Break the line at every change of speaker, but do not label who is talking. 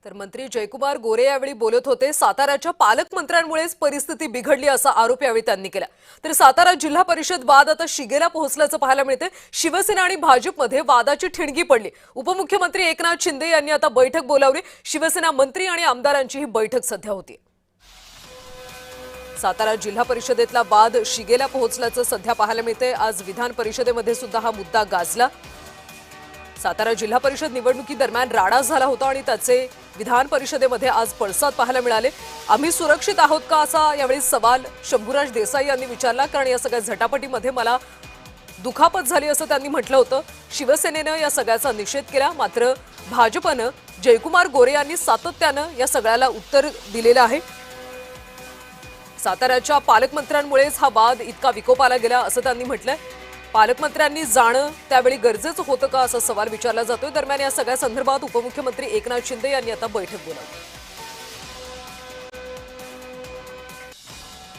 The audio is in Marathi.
तर मंत्री जयकुमार गोरे यावेळी बोलत होते। साताऱ्याच्या पालकमंत्र्यांमुळेच परिस्थिती बिघडली असा आरोप यावेळी त्यांनी केला। तर सातारा जिल्हा परिषद वाद आता शिगेला पोहोचल्याचं पाहायला मिळते। शिवसेना आणि भाजपमध्ये वादाची ठिणगी पडली। उपमुख्यमंत्री एकनाथ शिंदे यांनी आता बैठक बोलावली। शिवसेना मंत्री आणि आमदारांची ही बैठक सध्या होती। सातारा जिल्हा परिषदेतला वाद शिगेला पोहोचल्याचं सध्या पाहायला मिळते। आज विधान परिषदेमध्ये सुद्धा हा मुद्दा गाजला। सातारा जिल्हा परिषद निवडणुकीदरम्यान राडा झाला होता आणि त्याचे विधान परिषदेमध्ये आज पडसाद पाहायला मिळाले। आम्ही सुरक्षित आहोत का असा यावेळी सवाल शंभूराज देसाई यांनी विचारला, कारण या सगळ्या झटापटीमध्ये मला दुखापत झाली असं त्यांनी म्हटलं होतं। शिवसेनेनं या सगळ्याचा निषेध केला, मात्र भाजपनं जयकुमार गोरे यांनी सातत्यानं या सगळ्याला उत्तर दिलेलं आहे। साताऱ्याच्या पालकमंत्र्यांमुळेच हा वाद इतका विकोपाला गेला असं त्यांनी म्हटलंय। पालकमंत्र्यांनी जाणं त्यावेळी गरजेचं होतं का असा सवाल विचारला जातोय। दरम्यान या सगळ्या संदर्भात उपमुख्यमंत्री एकनाथ शिंदे यांनी आता बैठक बोलावली।